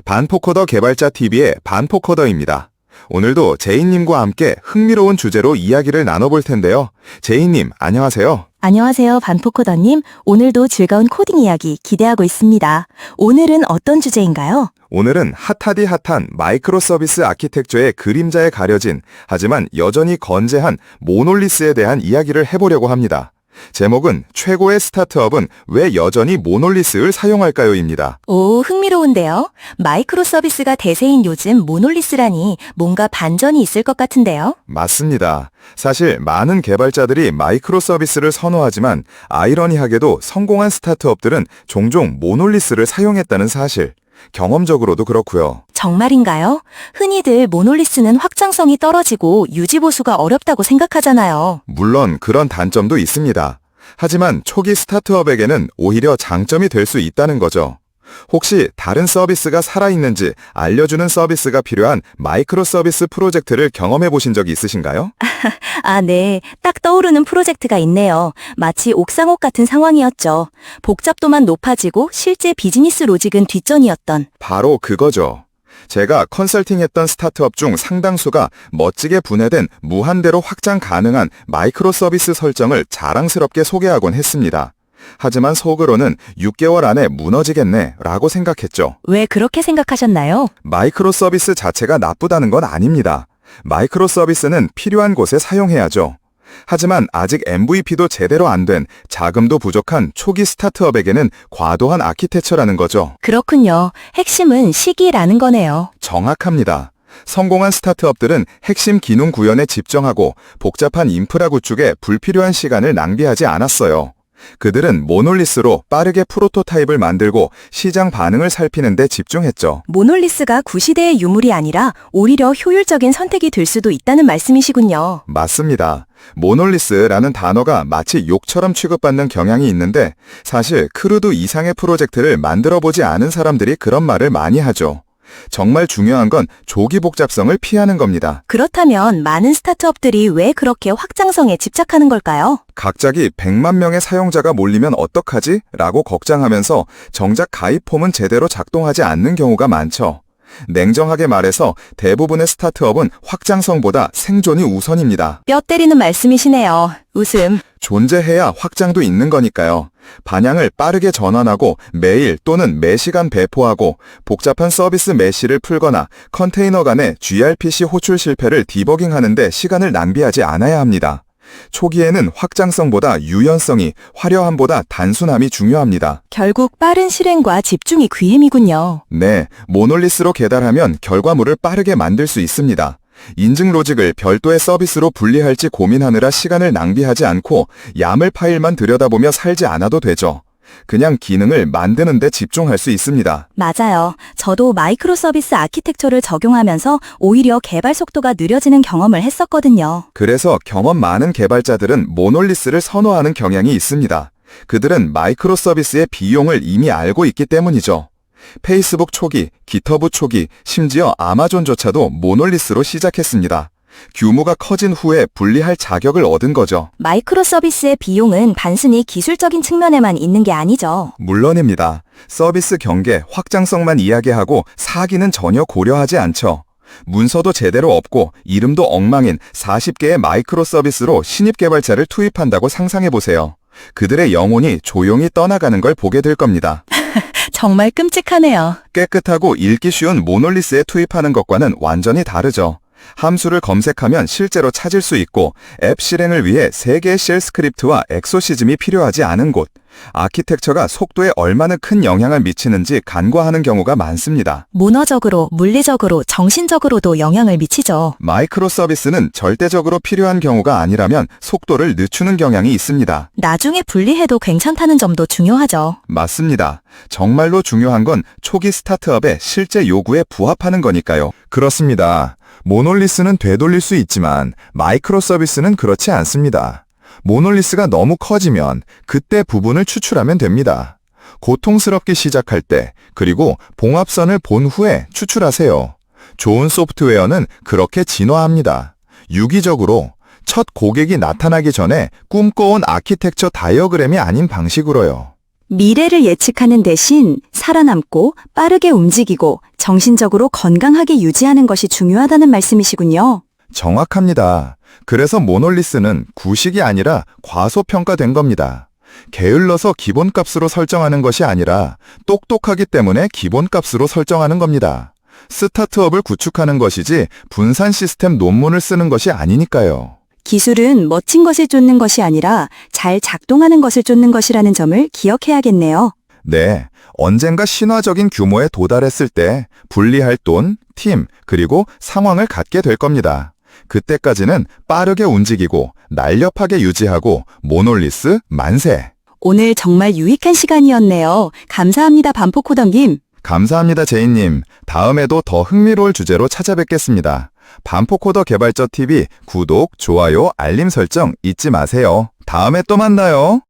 반포코더 개발자 TV의 반포코더입니다. 오늘도 제이님과 함께 흥미로운 주제로 이야기를 나눠볼 텐데요. 제이님, 안녕하세요. 안녕하세요, 반포코더님. 오늘도 즐거운 코딩 이야기 기대하고 있습니다. 오늘은 어떤 주제인가요? 오늘은 핫하디 핫한 마이크로 서비스 아키텍처의 그림자에 가려진 하지만 여전히 건재한 모놀리스에 대한 이야기를 해보려고 합니다. 제목은 최고의 스타트업은 왜 여전히 모놀리스를 사용할까요?입니다. 오, 흥미로운데요. 마이크로 서비스가 대세인 요즘 모놀리스라니 뭔가 반전이 있을 것 같은데요. 맞습니다. 사실 많은 개발자들이 마이크로 서비스를 선호하지만 아이러니하게도 성공한 스타트업들은 종종 모놀리스를 사용했다는 사실, 경험적으로도 그렇고요. 정말인가요? 흔히들 모놀리스는 확장성이 떨어지고 유지보수가 어렵다고 생각하잖아요. 물론 그런 단점도 있습니다. 하지만 초기 스타트업에게는 오히려 장점이 될 수 있다는 거죠. 혹시 다른 서비스가 살아있는지 알려주는 서비스가 필요한 마이크로 서비스 프로젝트를 경험해 보신 적이 있으신가요? 아, 네. 딱 떠오르는 프로젝트가 있네요. 마치 옥상옥 같은 상황이었죠. 복잡도만 높아지고 실제 비즈니스 로직은 뒷전이었던. 바로 그거죠. 제가 컨설팅했던 스타트업 중 상당수가 멋지게 분해된 무한대로 확장 가능한 마이크로 서비스 설정을 자랑스럽게 소개하곤 했습니다. 하지만 속으로는 6개월 안에 무너지겠네 라고 생각했죠. 왜 그렇게 생각하셨나요? 마이크로 서비스 자체가 나쁘다는 건 아닙니다. 마이크로 서비스는 필요한 곳에 사용해야죠. 하지만 아직 MVP도 제대로 안 된 자금도 부족한 초기 스타트업에게는 과도한 아키텍처라는 거죠. 그렇군요. 핵심은 시기라는 거네요. 정확합니다. 성공한 스타트업들은 핵심 기능 구현에 집중하고 복잡한 인프라 구축에 불필요한 시간을 낭비하지 않았어요. 그들은 모놀리스로 빠르게 프로토타입을 만들고 시장 반응을 살피는 데 집중했죠. 모놀리스가 구시대의 유물이 아니라 오히려 효율적인 선택이 될 수도 있다는 말씀이시군요. 맞습니다. 모놀리스라는 단어가 마치 욕처럼 취급받는 경향이 있는데 사실 크루드 이상의 프로젝트를 만들어보지 않은 사람들이 그런 말을 많이 하죠. 정말 중요한 건 조기 복잡성을 피하는 겁니다. 그렇다면 많은 스타트업들이 왜 그렇게 확장성에 집착하는 걸까요? 갑자기 100만 명의 사용자가 몰리면 어떡하지? 라고 걱정하면서 정작 가입 폼은 제대로 작동하지 않는 경우가 많죠. 냉정하게 말해서 대부분의 스타트업은 확장성보다 생존이 우선입니다. 뼈 때리는 말씀이시네요. 웃음. 존재해야 확장도 있는 거니까요. 반향을 빠르게 전환하고 매일 또는 매시간 배포하고 복잡한 서비스 메시를 풀거나 컨테이너 간의 gRPC 호출 실패를 디버깅하는 데 시간을 낭비하지 않아야 합니다. 초기에는 확장성보다 유연성이, 화려함보다 단순함이 중요합니다. 결국 빠른 실행과 집중이 귀임이군요. 네, 모놀리스로 개달하면 결과물을 빠르게 만들 수 있습니다. 인증 로직을 별도의 서비스로 분리할지 고민하느라 시간을 낭비하지 않고 야물 파일만 들여다보며 살지 않아도 되죠. 그냥 기능을 만드는 데 집중할 수 있습니다. 맞아요. 저도 마이크로 서비스 아키텍처를 적용하면서 오히려 개발 속도가 느려지는 경험을 했었거든요. 그래서 경험 많은 개발자들은 모놀리스를 선호하는 경향이 있습니다. 그들은 마이크로 서비스의 비용을 이미 알고 있기 때문이죠. 페이스북 초기, 기터브 초기, 심지어 아마존조차도 모놀리스로 시작했습니다. 규모가 커진 후에 분리할 자격을 얻은 거죠. 마이크로 서비스의 비용은 단순히 기술적인 측면에만 있는 게 아니죠. 물론입니다. 서비스 경계, 확장성만 이야기하고 사기는 전혀 고려하지 않죠. 문서도 제대로 없고 이름도 엉망인 40개의 마이크로 서비스로 신입 개발자를 투입한다고 상상해보세요. 그들의 영혼이 조용히 떠나가는 걸 보게 될 겁니다. 정말 끔찍하네요. 깨끗하고 읽기 쉬운 모놀리스에 투입하는 것과는 완전히 다르죠. 함수를 검색하면 실제로 찾을 수 있고 앱 실행을 위해 3개의 쉘 스크립트와 엑소시즘이 필요하지 않은 곳, 아키텍처가 속도에 얼마나 큰 영향을 미치는지 간과하는 경우가 많습니다. 문화적으로, 물리적으로, 정신적으로도 영향을 미치죠. 마이크로 서비스는 절대적으로 필요한 경우가 아니라면 속도를 늦추는 경향이 있습니다. 나중에 분리해도 괜찮다는 점도 중요하죠. 맞습니다. 정말로 중요한 건 초기 스타트업의 실제 요구에 부합하는 거니까요. 그렇습니다. 모놀리스는 되돌릴 수 있지만 마이크로 서비스는 그렇지 않습니다. 모놀리스가 너무 커지면 그때 부분을 추출하면 됩니다. 고통스럽게 시작할 때 그리고 봉합선을 본 후에 추출하세요. 좋은 소프트웨어는 그렇게 진화합니다. 유기적으로 첫 고객이 나타나기 전에 꿈꿔온 아키텍처 다이어그램이 아닌 방식으로요. 미래를 예측하는 대신 살아남고 빠르게 움직이고 정신적으로 건강하게 유지하는 것이 중요하다는 말씀이시군요. 정확합니다. 그래서 모놀리스는 구식이 아니라 과소평가된 겁니다. 게을러서 기본값으로 설정하는 것이 아니라 똑똑하기 때문에 기본값으로 설정하는 겁니다. 스타트업을 구축하는 것이지 분산 시스템 논문을 쓰는 것이 아니니까요. 기술은 멋진 것을 쫓는 것이 아니라 잘 작동하는 것을 쫓는 것이라는 점을 기억해야겠네요. 네, 언젠가 신화적인 규모에 도달했을 때 분리할 돈, 팀, 그리고 상황을 갖게 될 겁니다. 그때까지는 빠르게 움직이고 날렵하게 유지하고 모놀리스 만세! 오늘 정말 유익한 시간이었네요. 감사합니다, 반포코덤님. 감사합니다, 제이님. 다음에도 더 흥미로울 주제로 찾아뵙겠습니다. 반포코더 개발자 TV 구독, 좋아요, 알림 설정 잊지 마세요. 다음에 또 만나요.